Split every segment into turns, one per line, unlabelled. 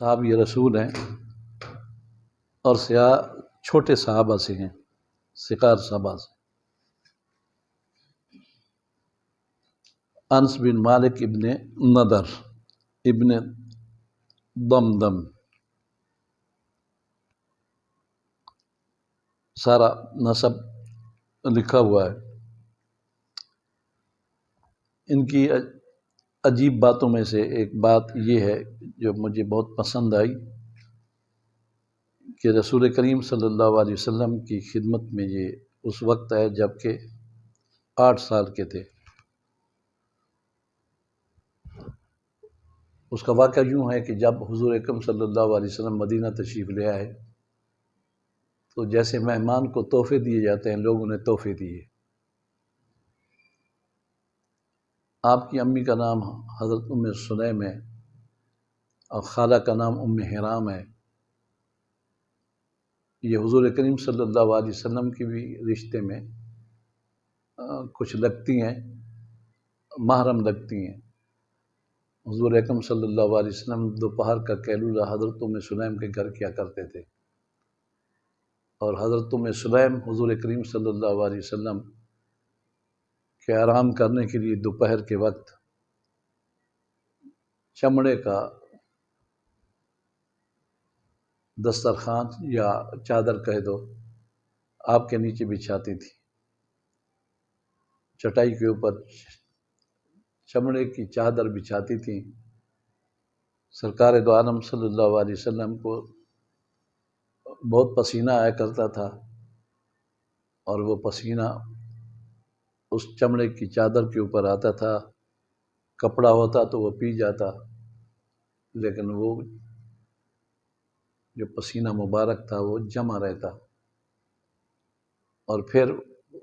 صحابی رسول ہیں اور چھوٹے صحابہ سے ہیں، صغار صحابہ سے۔ انس بن مالک ابن نضر ابن دمدم، سارا نسب لکھا ہوا ہے۔ ان کی عجیب باتوں میں سے ایک بات یہ ہے جو مجھے بہت پسند آئی کہ رسول کریم صلی اللہ علیہ وسلم کی خدمت میں یہ اس وقت آئے جب کہ 8 سال کے تھے۔ اس کا واقعہ یوں ہے کہ جب حضور اکرم صلی اللہ علیہ وسلم مدینہ تشریف لے آئے تو جیسے مہمان کو تحفے دیے جاتے ہیں، لوگ انہیں تحفے دیے۔ آپ کی امی کا نام حضرت ام سلیم ہے اور خالہ کا نام ام حرام ہے۔ یہ حضور کریم صلی اللہ علیہ وسلم کی بھی رشتے میں کچھ لگتی ہیں، محرم لگتی ہیں۔ حضور اکرم صلی اللہ علیہ وسلم دوپہر کا قیلولہ حضرت ام سلیم کے گھر کیا کرتے تھے، اور حضرت ام سلیم حضور کریم صلی اللہ علیہ وسلم کے آرام کرنے کے لیے دوپہر کے وقت چمڑے کا دسترخوان یا چادر کہہ دو آپ کے نیچے بچھاتی تھی۔ چٹائی کے اوپر چمڑے کی چادر بچھاتی تھیں۔ سرکار دو عالم صلی اللہ علیہ وسلم کو بہت پسینہ آیا کرتا تھا، اور وہ پسینہ اس چمڑے کی چادر کے اوپر آتا تھا۔ کپڑا ہوتا تو وہ پی جاتا، لیکن وہ جو پسینہ مبارک تھا وہ جمع رہتا، اور پھر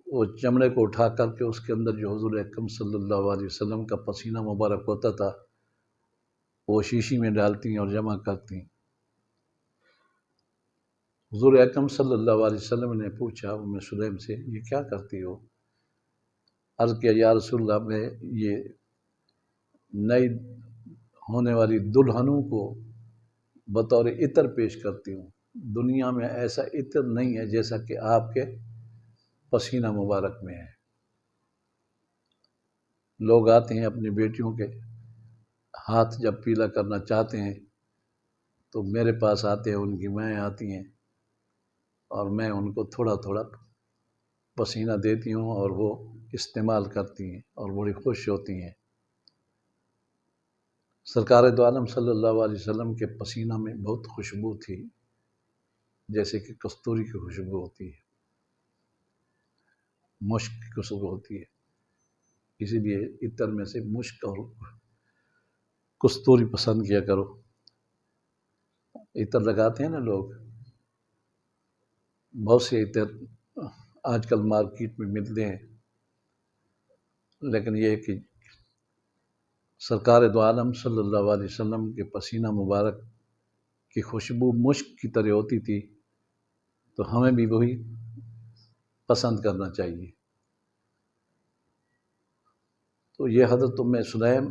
وہ چمڑے کو اٹھا کر کے اس کے اندر جو حضور اکرم صلی اللہ علیہ وسلم کا پسینہ مبارک ہوتا تھا وہ شیشی میں ڈالتی اور جمع کرتی۔ حضور اکرم صلی اللہ علیہ وسلم نے پوچھا ام سلیم سے، یہ کیا کرتی ہو؟ عرض کیا، یا رسول اللہ، میں یہ نئی ہونے والی دلہنوں کو بطور عطر پیش کرتی ہوں۔ دنیا میں ایسا عطر نہیں ہے جیسا کہ آپ کے پسینہ مبارک میں ہے۔ لوگ آتے ہیں اپنی بیٹیوں کے ہاتھ جب پیلا کرنا چاہتے ہیں تو میرے پاس آتے ہیں، ان کی مائیں آتی ہیں اور میں ان کو تھوڑا تھوڑا پسینہ دیتی ہوں اور وہ استعمال کرتی ہیں اور بڑی خوش ہوتی ہیں۔ سرکار دو عالم صلی اللہ علیہ وسلم کے پسینہ میں بہت خوشبو تھی، جیسے کہ کستوری کی خوشبو ہوتی ہے، مشک کی خوشبو ہوتی ہے۔ اسی لیے عطر میں سے مشک اور کستوری پسند کیا کرو۔ عطر لگاتے ہیں نا لوگ، بہت سے عطر آج کل مارکیٹ میں ملتے ہیں، لیکن یہ ہے کہ سرکار دو عالم صلی اللہ علیہ وسلم کے پسینہ مبارک کی خوشبو مشک کی طرح ہوتی تھی، تو ہمیں بھی وہی پسند کرنا چاہیے۔ تو یہ حضرت ام سلیم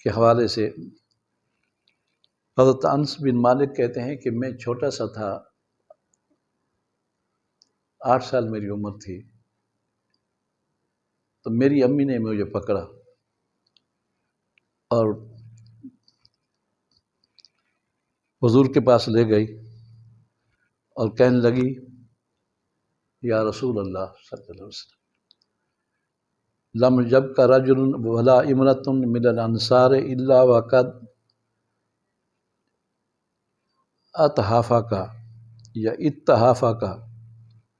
کے حوالے سے حضرت انس بن مالک کہتے ہیں کہ میں چھوٹا سا تھا، 8 سال میری عمر تھی، تو میری امی نے مجھے پکڑا اور حضور کے پاس لے گئی اور کہنے لگی، یا رسول اللہ صلی اللہ علیہ وسلم، لم یبق رجل ولا امرأۃ من الانصار الا وقد اتحافک یا اتحافک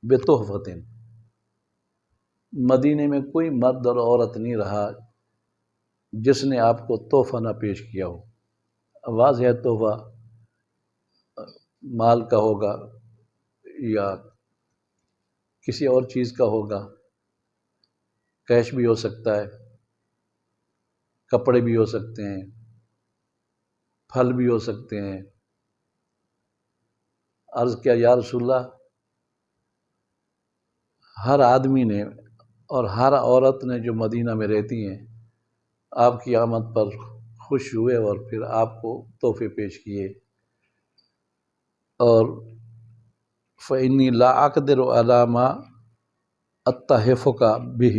بتحفۃ۔ مدینے میں کوئی مرد اور عورت نہیں رہا جس نے آپ کو تحفہ نہ پیش کیا ہو۔ واضح تحفہ مال کا ہوگا یا کسی اور چیز کا ہوگا، کیش بھی ہو سکتا ہے، کپڑے بھی ہو سکتے ہیں، پھل بھی ہو سکتے ہیں۔ عرض کیا، یا رسول اللہ، ہر آدمی نے اور ہر عورت نے جو مدینہ میں رہتی ہیں آپ کی آمد پر خوش ہوئے اور پھر آپ کو تحفے پیش کیے۔ اور فإنی لا اقدر علی ما اتحفک بہ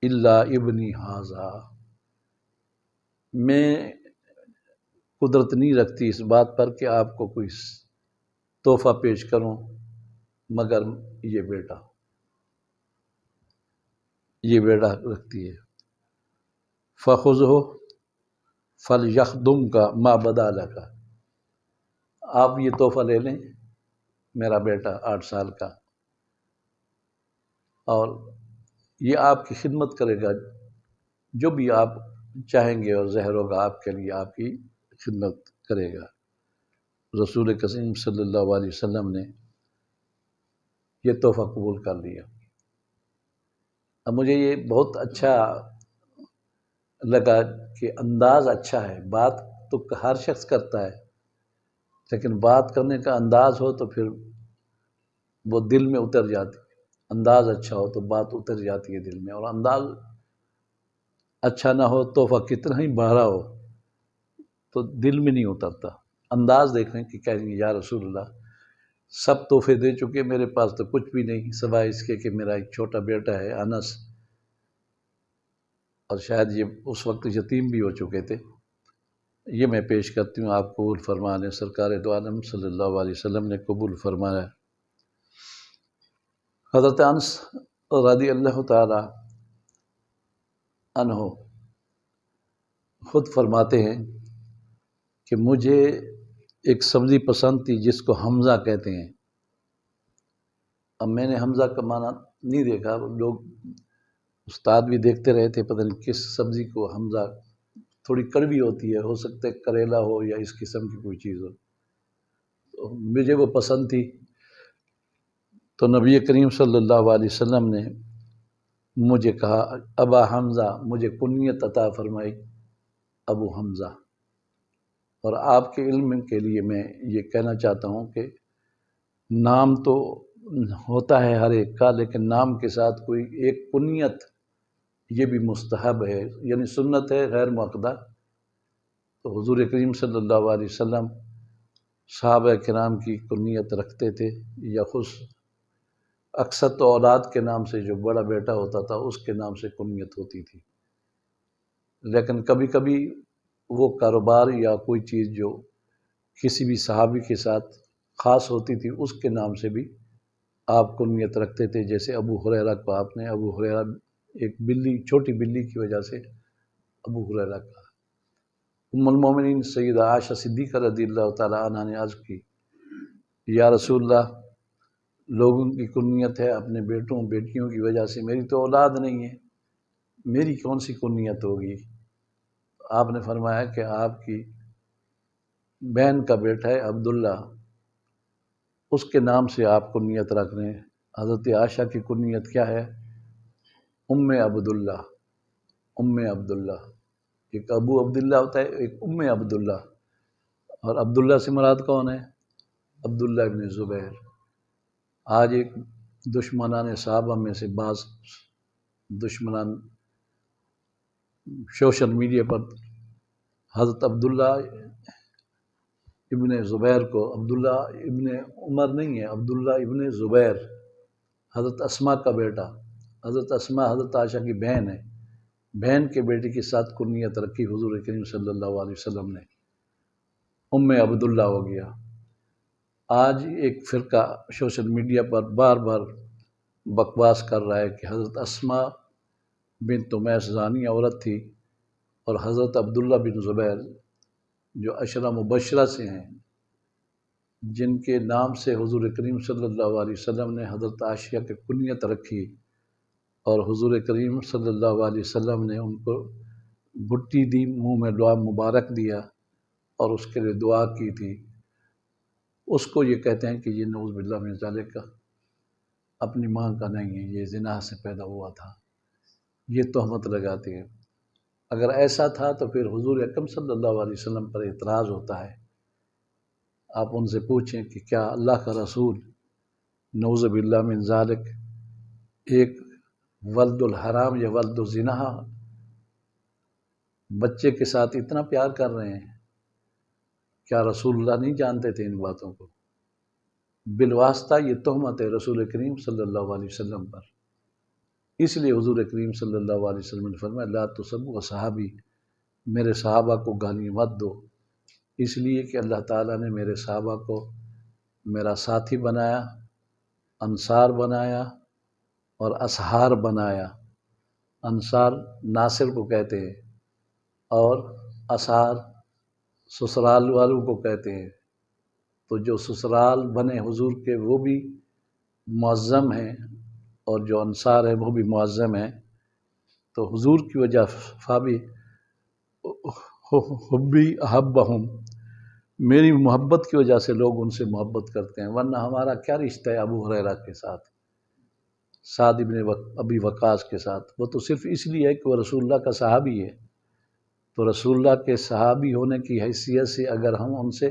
الا ابنی ھذا، میں قدرت نہیں رکھتی اس بات پر کہ آپ کو کوئی تحفہ پیش کروں مگر یہ بیٹا رکھتی ہے۔ فخذہ فلیخدمک ما بدا لک، آپ یہ تحفہ لے لیں، میرا بیٹا 8 سال کا، اور یہ آپ کی خدمت کرے گا، جو بھی آپ چاہیں گے اور ظاہر ہوگا آپ کے لیے آپ کی خدمت کرے گا۔ رسول کریم صلی اللہ علیہ وسلم نے یہ تحفہ قبول کر لیا۔ اب مجھے یہ بہت اچھا لگا کہ انداز اچھا ہے، بات تو ہر شخص کرتا ہے، لیکن بات کرنے کا انداز ہو تو پھر وہ دل میں اتر جاتی ہے۔ انداز اچھا ہو تو بات اتر جاتی ہے دل میں، اور انداز اچھا نہ ہو تحفہ کتنا ہی بڑا ہو تو دل میں نہیں اترتا۔ انداز دیکھیں کہ کہیں گے یا رسول اللہ سب تحفے دے چکے، میرے پاس تو کچھ بھی نہیں سوائے اس کے کہ میرا ایک چھوٹا بیٹا ہے انس، اور شاید یہ اس وقت یتیم بھی ہو چکے تھے، یہ میں پیش کرتی ہوں، آپ قبول فرما لیں۔ سرکار دو عالم صلی اللہ علیہ وسلم نے قبول فرمایا۔ حضرت انس رضی اللہ تعالی عنہ خود فرماتے ہیں کہ مجھے ایک سبزی پسند تھی جس کو حمزہ کہتے ہیں۔ اب میں نے حمزہ کا معنی نہیں دیکھا، لوگ استاد بھی دیکھتے رہے تھے، پتہ نہیں کس سبزی کو حمزہ، تھوڑی کڑوی ہوتی ہے، ہو سکتا ہے کریلا ہو یا اس قسم کی کوئی چیز ہو، تو مجھے وہ پسند تھی۔ تو نبی کریم صلی اللہ علیہ وسلم نے مجھے کہا ابا حمزہ، مجھے کنیت عطا فرمائی ابو حمزہ۔ اور آپ کے علم کے لیے میں یہ کہنا چاہتا ہوں کہ نام تو ہوتا ہے ہر ایک کا، لیکن نام کے ساتھ کوئی ایک کنیت یہ بھی مستحب ہے، یعنی سنت ہے غیر مؤکدہ۔ تو حضور کریم صلی اللہ علیہ وسلم صحابہ کرام کی کنیت رکھتے تھے، یا خود اکثر تو اولاد کے نام سے، جو بڑا بیٹا ہوتا تھا اس کے نام سے کنیت ہوتی تھی، لیکن کبھی کبھی وہ کاروبار یا کوئی چیز جو کسی بھی صحابی کے ساتھ خاص ہوتی تھی اس کے نام سے بھی آپ کنیت رکھتے تھے۔ جیسے ابو ہریرہ کو آپ نے ابو ہریرہ ایک بلی، چھوٹی بلی کی وجہ سے ابو ہریرہ کہا۔ ام المومنین سیدہ عائشہ صدیقہ رضی اللہ تعالیٰ عنہا نے عرض کی یا رسول اللہ، لوگوں کی کنیت ہے اپنے بیٹوں بیٹیوں کی وجہ سے، میری تو اولاد نہیں ہے، میری کون سی کنیت ہوگی؟ آپ نے فرمایا کہ آپ کی بہن کا بیٹا ہے عبداللہ، اس کے نام سے آپ کنیت رکھ رہے ہیں۔ حضرت عائشہ کی کنیت کیا ہے؟ ام عبداللہ، ام عبداللہ۔ ایک ابو عبداللہ ہوتا ہے، ایک ام عبداللہ، اور عبداللہ سے مراد کون ہے؟ عبداللہ ابن زبیر۔ آج ایک دشمنان صحابہ میں سے بعض دشمنان سوشل میڈیا پر حضرت عبداللہ ابن زبیر کو، عبداللہ ابن عمر نہیں ہے، عبداللہ ابن زبیر، حضرت اسماء کا بیٹا، حضرت اسماء حضرت عائشہ کی بہن ہے، بہن کے بیٹے کے ساتھ کنیت رکھی حضور کریم صلی اللہ علیہ وسلم نے، ام عبداللہ ہو گیا۔ آج ایک فرقہ سوشل میڈیا پر بار بار بکواس کر رہا ہے کہ حضرت اسماء بنت امیس زانیہ عورت تھی، اور حضرت عبداللہ بن زبیر جو عشرہ مبشرہ سے ہیں، جن کے نام سے حضور کریم صلی اللہ علیہ وسلم نے حضرت عائشہ کی کنیت رکھی، اور حضور کریم صلی اللہ علیہ وسلم نے ان کو گھٹی دی، منہ میں دعا مبارک دیا اور اس کے لیے دعا کی تھی، اس کو یہ کہتے ہیں کہ یہ نعوذ باللہ من ذالک کا اپنی ماں کا نہیں ہے، یہ زنا سے پیدا ہوا تھا، یہ تہمت لگاتے ہیں۔ اگر ایسا تھا تو پھر حضور اکرم صلی اللہ علیہ وسلم پر اعتراض ہوتا ہے۔ آپ ان سے پوچھیں کہ کیا اللہ کا رسول نعوذ باللہ من ذالک ایک ولد الحرام یا ولد الزنا بچے کے ساتھ اتنا پیار کر رہے ہیں، کیا رسول اللہ نہیں جانتے تھے ان باتوں کو؟ بالواسطہ یہ تہمت ہے رسول کریم صلی اللہ علیہ وسلم پر۔ اس لیے حضور کریم صلی اللہ علیہ وسلم نے فرمایا لا تسبوا صحابی، میرے صحابہ کو گالی مت دو، اس لیے کہ اللہ تعالیٰ نے میرے صحابہ کو میرا ساتھی بنایا، انصار بنایا اور اصحار بنایا۔ انصار ناصر کو کہتے ہیں اور اصحار سسرال والوں کو کہتے ہیں۔ تو جو سسرال بنے حضور کے وہ بھی معظم ہیں اور جو انصار ہیں وہ بھی معظم ہیں۔ تو حضور کی وجہ فابی حبی احبہم، میری محبت کی وجہ سے لوگ ان سے محبت کرتے ہیں، ورنہ ہمارا کیا رشتہ ہے ابو ہریرہ کے ساتھ، سعد ابن ابی وقاص کے ساتھ؟ وہ تو صرف اس لیے ہے کہ وہ رسول اللہ کا صحابی ہے۔ تو رسول اللہ کے صحابی ہونے کی حیثیت سے اگر ہم ان سے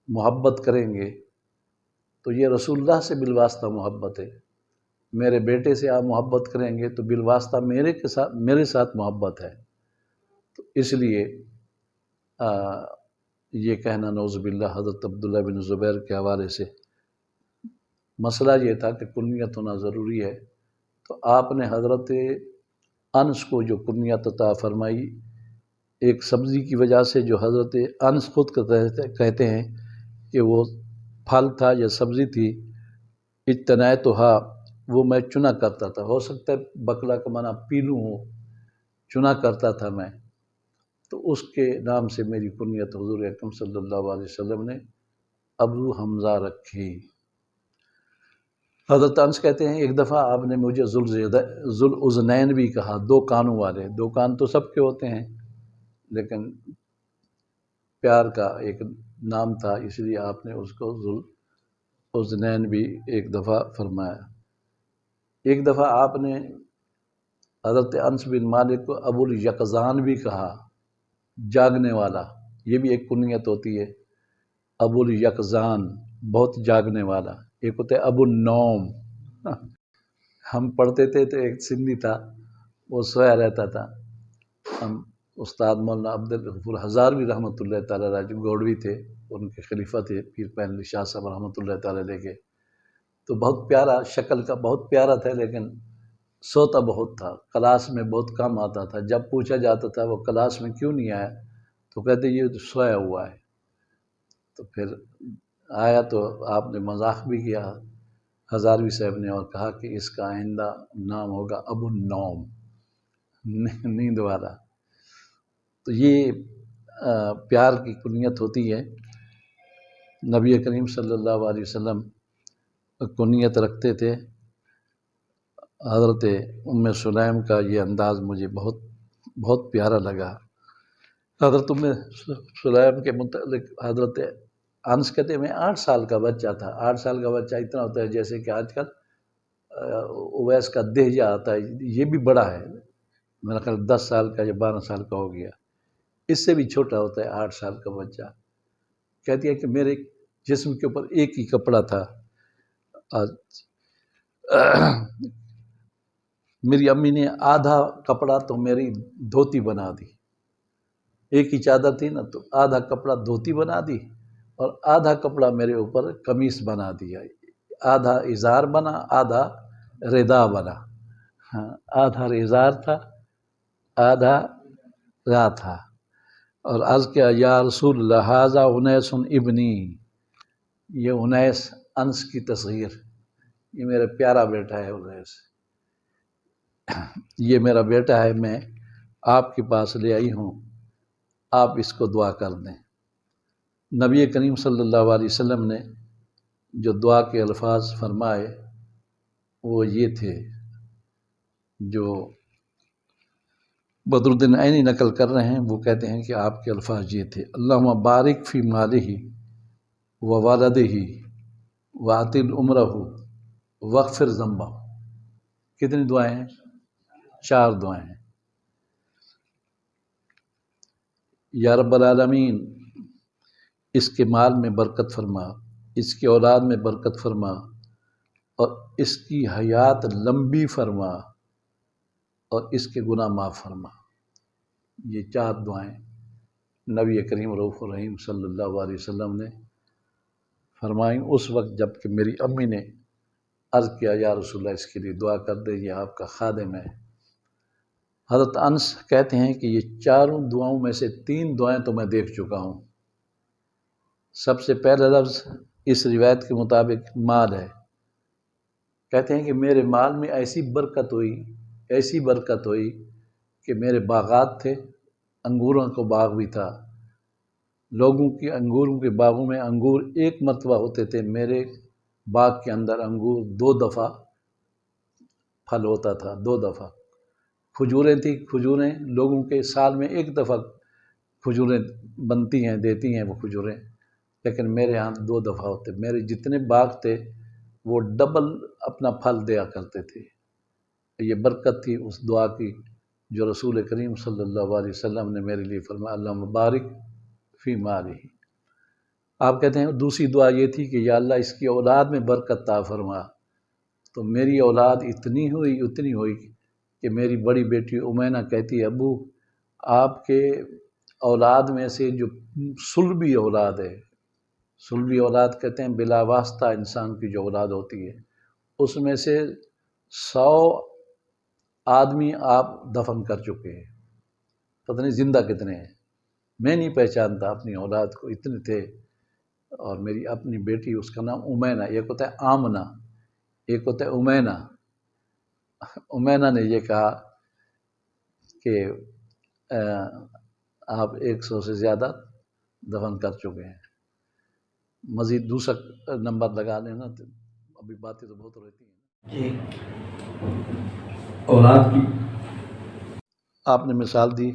محبت کریں گے تو یہ رسول اللہ سے بالواسطہ محبت ہے۔ میرے بیٹے سے آپ محبت کریں گے تو بالواسطہ میرے ساتھ محبت ہے۔ تو اس لیے یہ کہنا نعوذ باللہ حضرت عبداللہ بن زبیر کے حوالے سے، مسئلہ یہ تھا کہ کنیت ہونا ضروری ہے، تو آپ نے حضرت انس کو جو کنیت عطا فرمائی، ایک سبزی کی وجہ سے جو حضرت انس خود کہتے ہیں کہ وہ پھل تھا یا سبزی تھی، اجتنیتھا، وہ میں چنا کرتا تھا، ہو سکتا ہے بکلا کا معنی پیلو ہو، چنا کرتا تھا میں، تو اس کے نام سے میری کنیت حضور اکرم صلی اللہ علیہ وسلم نے ابو حمزہ رکھی۔ حضرت انس کہتے ہیں ایک دفعہ آپ نے مجھے ذوالأذنین بھی کہا، دو کانوں والے، دو کان تو سب کے ہوتے ہیں لیکن پیار کا ایک نام تھا، اس لیے آپ نے اس کو ذوالأذنین بھی ایک دفعہ فرمایا۔ ایک دفعہ آپ نے حضرت انس بن مالک کو ابو الیقظان بھی کہا، جاگنے والا، یہ بھی ایک کنیت ہوتی ہے، ابو الیقظان، بہت جاگنے والا۔ ایک ہوتا ہے ابو النوم، ہم پڑھتے تھے تو ایک سندھی تھا وہ سویا رہتا تھا، ہم استاد مولانا عبدالغفور ہزاروی رحمۃ اللہ تعالیٰ علیہ جو گوڑوی تھے، ان کے خلیفہ تھے پیر پین علی شاہ صاحب رحمۃ اللہ تعالیٰ علیہ کے، تو بہت پیارا، شکل کا بہت پیارا تھا لیکن سوتا بہت تھا، کلاس میں بہت کم آتا تھا۔ جب پوچھا جاتا تھا وہ کلاس میں کیوں نہیں آیا تو کہتے یہ تو سویا ہوا ہے۔ تو پھر آیا تو آپ نے مذاق بھی کیا ہزاروی صاحب نے اور کہا کہ اس کا آئندہ نام ہوگا ابو النوم، نیند والا۔ تو یہ پیار کی کنیت ہوتی ہے۔ نبی کریم صلی اللہ علیہ وسلم کنیت رکھتے تھے۔ حضرت ام سلیم کا یہ انداز مجھے بہت بہت پیارا لگا۔ حضرت ام سلیم کے متعلق حضرت انس کہتے ہیں میں 8 سال کا بچہ تھا۔ 8 سال کا بچہ اتنا ہوتا ہے جیسے کہ آج کل اویس کا دہجہ آتا ہے، یہ بھی بڑا ہے، میرا خیال 10 سال کا یا 12 سال کا ہو گیا، اس سے بھی چھوٹا ہوتا ہے 8 سال کا بچہ۔ کہتی ہے کہ میرے جسم کے اوپر ایک ہی کپڑا تھا، میری امی نے آدھا کپڑا تو میری دھوتی بنا دی، ایک ہی چادر تھی نا تو آدھا کپڑا دھوتی بنا دی اور آدھا کپڑا میرے اوپر قمیص بنا دیا، آدھا ازار بنا آدھا ردا بنا، آدھا ازار تھا آدھا ردا تھا۔ اور عرض کیا یا رسول اللہ ھذا انیس ابنی، یہ انیس انس کی تصغیر، یہ میرا پیارا بیٹا ہے انیس، یہ میرا بیٹا ہے، میں آپ کے پاس لے آئی ہوں، آپ اس کو دعا کر دیں۔ نبی کریم صلی اللہ علیہ وسلم نے جو دعا کے الفاظ فرمائے وہ یہ تھے، جو بدر الدین عینی نقل کر رہے ہیں، وہ کہتے ہیں کہ آپ کے الفاظ یہ تھے اللہم بارک فی مالہ و والدہ و عطل عمرہ واغفر ذنبہ۔ کتنی دعائیں ہیں؟ 4 دعائیں ہیں۔ یا رب العالمین اس کے مال میں برکت فرما، اس کی اولاد میں برکت فرما اور اس کی حیات لمبی فرما اور اس کے گناہ معاف فرما۔ یہ 4 دعائیں نبی کریم رؤوف الرحیم صلی اللہ علیہ وسلم نے فرمائیں اس وقت جب کہ میری امی نے عرض کیا یا رسول اللہ اس کے لیے دعا کر دے، یہ آپ کا خادم ہے۔ حضرت انس کہتے ہیں کہ یہ 4 دعاؤں میں سے 3 دعائیں تو میں دیکھ چکا ہوں۔ سب سے پہلا لفظ اس روایت کے مطابق مال ہے۔ کہتے ہیں کہ میرے مال میں ایسی برکت ہوئی کہ میرے باغات تھے، انگوروں کا باغ بھی تھا، لوگوں کی انگوروں کے باغوں میں انگور ایک مرتبہ ہوتے تھے، میرے باغ کے اندر انگور 2 دفعہ پھل ہوتا تھا، 2 دفعہ۔ کھجوریں تھیں، کھجوریں لوگوں کے سال میں 1 دفعہ کھجوریں بنتی ہیں، دیتی ہیں وہ کھجوریں، لیکن میرے ہاں 2 دفعہ ہوتے۔ میرے جتنے باغ تھے وہ ڈبل اپنا پھل دیا کرتے تھے۔ یہ برکت تھی اس دعا کی جو رسول کریم صلی اللہ علیہ وسلم نے میرے لیے فرمایا، اللہم بارک فی مالہ۔ آپ کہتے ہیں دوسری دعا یہ تھی کہ یا اللہ اس کی اولاد میں برکت عطا فرما۔ تو میری اولاد اتنی ہوئی کہ میری بڑی بیٹی امینا کہتی ہے ابو آپ کے اولاد میں سے جو صلبی اولاد ہے، صلبی اولاد کہتے ہیں بلا واسطہ انسان کی جو اولاد ہوتی ہے، اس میں سے 100 آدمی آپ دفن کر چکے ہیں، پتہ نہیں زندہ کتنے ہیں، میں نہیں پہچانتا اپنی اولاد کو، اتنے تھے۔ اور میری اپنی بیٹی اس کا نام امینا، ایک ہوتا ہے آمنہ، ایک ہوتا ہے امینا۔ امینا نے یہ کہا کہ آپ 100 سے زیادہ دفن کر چکے ہیں۔ مزید دوسرا نمبر لگا لینا، ابھی باتیں تو بہت رہتی ہیں
جی۔ اولاد کی
آپ نے مثال دی،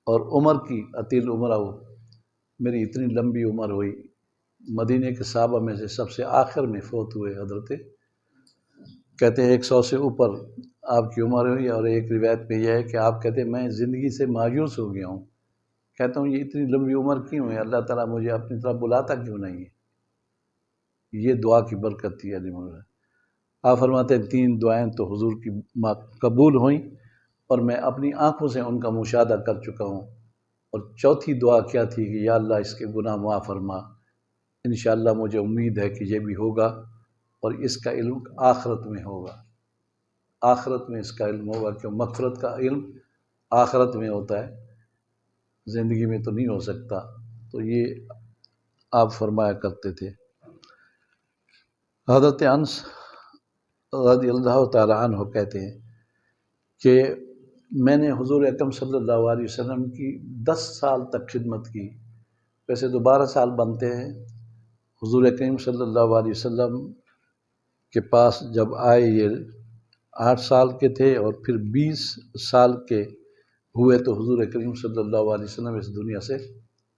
اور عمر کی عطیل عمرہ ہو، میری اتنی لمبی عمر ہوئی، مدینہ کے صحابہ میں سے سب سے آخر میں فوت ہوئے حضرت، کہتے ہیں 100 سے اوپر آپ کی عمر ہوئی، اور ایک روایت میں یہ ہے کہ آپ کہتے ہیں میں زندگی سے مایوس ہو گیا ہوں، کہتا ہوں یہ اتنی لمبی عمر کیوں ہے، اللہ تعالیٰ مجھے اپنی طرف بلاتا کیوں نہیں ہے۔ یہ دعا کی برکت تھی علی مولا۔ آپ فرماتے ہیں 3 دعائیں تو حضور کی قبول ہوئیں اور میں اپنی آنکھوں سے ان کا مشاہدہ کر چکا ہوں۔ اور چوتھی دعا کیا تھی کہ یا اللہ اس کے گناہ معاف فرما۔ انشاءاللہ مجھے امید ہے کہ یہ بھی ہوگا، اور اس کا علم آخرت میں ہوگا، آخرت میں اس کا علم ہوگا، کہ مغفرت کا علم آخرت میں ہوتا ہے، زندگی میں تو نہیں ہو سکتا۔ تو یہ آپ فرمایا کرتے تھے۔ حضرت انس رضی اللہ تعالیٰ عنہ کہتے ہیں کہ میں نے حضور اکرم صلی اللہ علیہ وسلم کی 10 سال تک خدمت کی، ویسے تو 12 سال بنتے ہیں۔ حضور اکرم صلی اللہ علیہ وسلم کے پاس جب آئے یہ 8 سال کے تھے، اور پھر 20 سال کے ہوئے تو حضور کریم صلی اللہ علیہ وسلم اس دنیا سے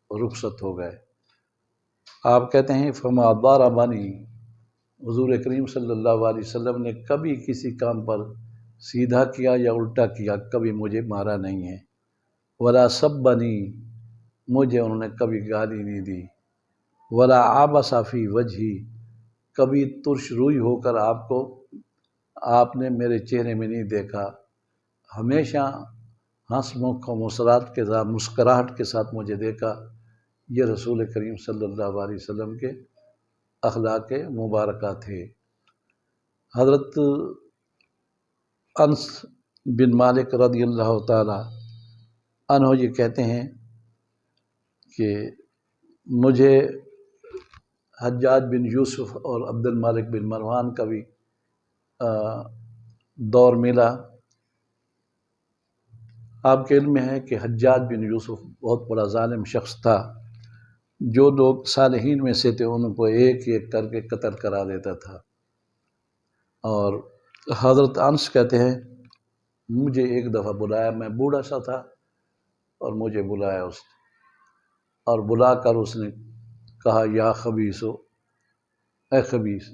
رخصت ہو گئے۔ آپ کہتے ہیں فما ضربنی، حضور کریم صلی اللہ علیہ وسلم نے کبھی کسی کام پر سیدھا کیا یا الٹا کیا، کبھی مجھے مارا نہیں ہے۔ ولا سبنی، مجھے انہوں نے کبھی گالی نہیں دی۔ ولا عبس فی وجہی، کبھی ترش روئی ہو کر آپ نے میرے چہرے میں نہیں دیکھا، ہمیشہ ہنس مکھ و مسکراہٹ کے ساتھ مجھے دیکھا۔ یہ رسول کریم صلی اللہ علیہ وسلم کے اخلاق مبارکہ تھے۔ حضرت انس بن مالک رضی اللہ تعالی عنہ یہ کہتے ہیں کہ مجھے حجاج بن یوسف اور عبد المالک بن مروان کا بھی دور ملا۔ آپ کے علم میں ہے کہ حجاج بن یوسف بہت بڑا ظالم شخص تھا، جو لوگ صالحین میں سے تھے ان کو ایک ایک کر کے قتل کرا دیتا تھا۔ اور حضرت انس کہتے ہیں مجھے ایک دفعہ بلایا، میں بوڑھا سا تھا، اور مجھے بلایا اس نے، اور بلا کر اس نے کہا یا خبیثو، اے خبیث۔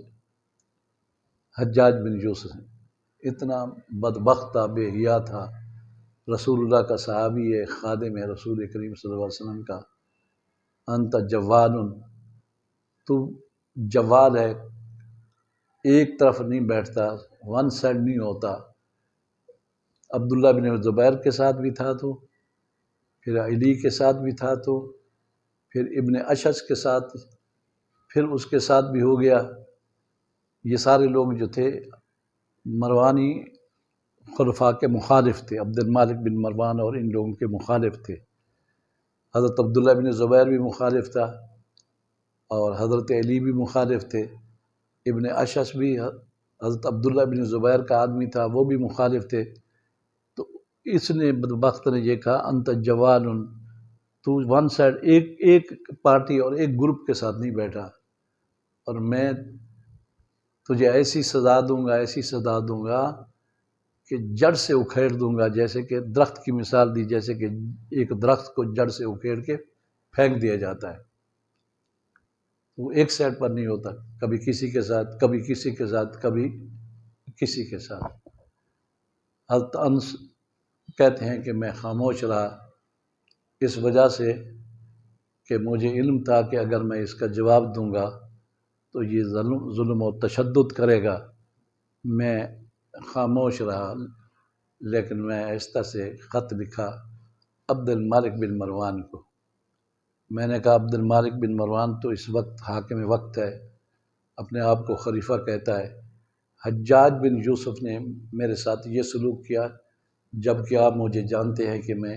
حجاج بن یوسف اتنا بدبخت تھا، بے حیا تھا، رسول اللہ کا صحابی ہے، خادم ہے رسول کریم صلی اللہ علیہ وسلم کا، انت جواد، تو جواد ہے، ایک طرف نہیں بیٹھتا، ون سائڈ نہیں ہوتا۔ عبداللہ بن زبیر کے ساتھ بھی تھا تو، پھر علی کے ساتھ بھی تھا، تو پھر ابن اشعث کے ساتھ، پھر اس کے ساتھ بھی ہو گیا۔ یہ سارے لوگ جو تھے مروانی خلفاء کے مخالف تھے، عبد المالک بن مروان اور ان لوگوں کے مخالف تھے۔ حضرت عبداللہ بن زبیر بھی مخالف تھا اور حضرت علی بھی مخالف تھے۔ ابن اشعث بھی حضرت عبداللہ بن زبیر کا آدمی تھا، وہ بھی مخالف تھے۔ تو اس نے بدبخت نے یہ کہا انت جوان، تو ون سائڈ ایک پارٹی اور ایک گروپ کے ساتھ نہیں بیٹھا، اور میں تجھے ایسی سزا دوں گا، ایسی سزا دوں گا کہ جڑ سے اکھیڑ دوں گا، جیسے کہ درخت کی مثال دی، جیسے کہ ایک درخت کو جڑ سے اکھیڑ کے پھینک دیا جاتا ہے، وہ ایک سائڈ پر نہیں ہوتا، کبھی کسی کے ساتھ، کبھی کسی کے ساتھ، کبھی کسی کے ساتھ۔ حضرت انس کہتے ہیں کہ میں خاموش رہا اس وجہ سے کہ مجھے علم تھا کہ اگر میں اس کا جواب دوں گا تو یہ ظلم و تشدد کرے گا۔ میں خاموش رہا، لیکن میں آہستہ سے خط لکھا عبد المالک بن مروان کو۔ میں نے کہا عبد المالک بن مروان تو اس وقت حاکم وقت ہے، اپنے آپ کو خلیفہ کہتا ہے۔ حجاج بن یوسف نے میرے ساتھ یہ سلوک کیا، جبکہ آپ مجھے جانتے ہیں کہ میں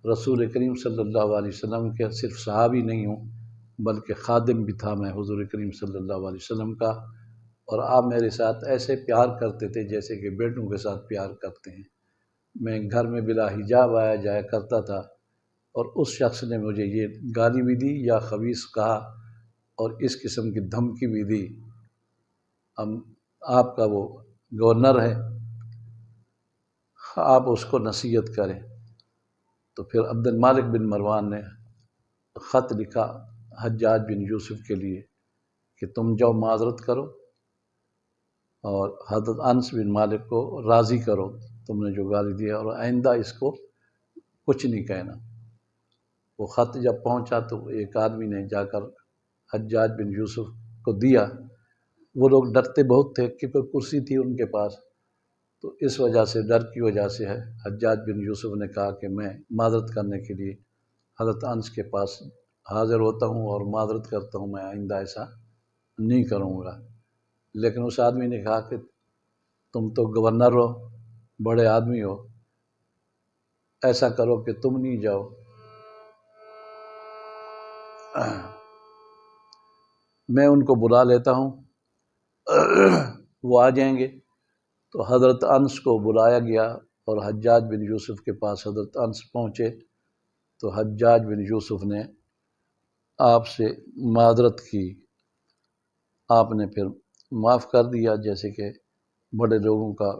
رسول کریم صلی اللہ علیہ وسلم کے صرف صحابی نہیں ہوں بلکہ خادم بھی تھا میں حضور کریم صلی اللہ علیہ وسلم کا، اور آپ میرے ساتھ ایسے پیار کرتے تھے جیسے کہ بیٹوں کے ساتھ پیار کرتے ہیں۔ میں گھر میں بلا حجاب آیا جایا کرتا تھا، اور اس شخص نے مجھے یہ گالی بھی دی یا خبیث کہا اور اس قسم کی دھمکی بھی دی، آپ کا وہ گورنر ہے، آپ اس کو نصیحت کریں۔ تو پھر عبد المالک بن مروان نے خط لکھا حجاج بن یوسف کے لیے کہ تم جاؤ معذرت کرو اور حضرت انس بن مالک کو راضی کرو، تم نے جو گالی دیا، اور آئندہ اس کو کچھ نہیں کہنا۔ وہ خط جب پہنچا تو ایک آدمی نے جا کر حجاج بن یوسف کو دیا۔ وہ لوگ ڈرتے بہت تھے کیونکہ کرسی تھی ان کے پاس، تو اس وجہ سے، ڈر کی وجہ سے ہے، حجاج بن یوسف نے کہا کہ میں معذرت کرنے کے لیے حضرت انس کے پاس حاضر ہوتا ہوں اور معذرت کرتا ہوں، میں آئندہ ایسا نہیں کروں گا۔ لیکن اس آدمی نے کہا کہ تم تو گورنر ہو، بڑے آدمی ہو، ایسا کرو کہ تم نہیں جاؤ، میں ان کو بلا لیتا ہوں، وہ آ جائیں گے۔ تو حضرت انس کو بلایا گیا اور حجاج بن یوسف کے پاس حضرت انس پہنچے تو حجاج بن یوسف نے آپ سے معذرت کی، آپ نے پھر معاف کر دیا، جیسے کہ بڑے لوگوں کا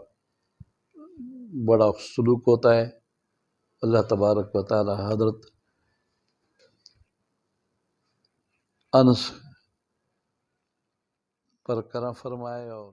بڑا سلوک ہوتا ہے۔ اللہ تبارک و تعالی حضرت انس پر کرم فرمائے اور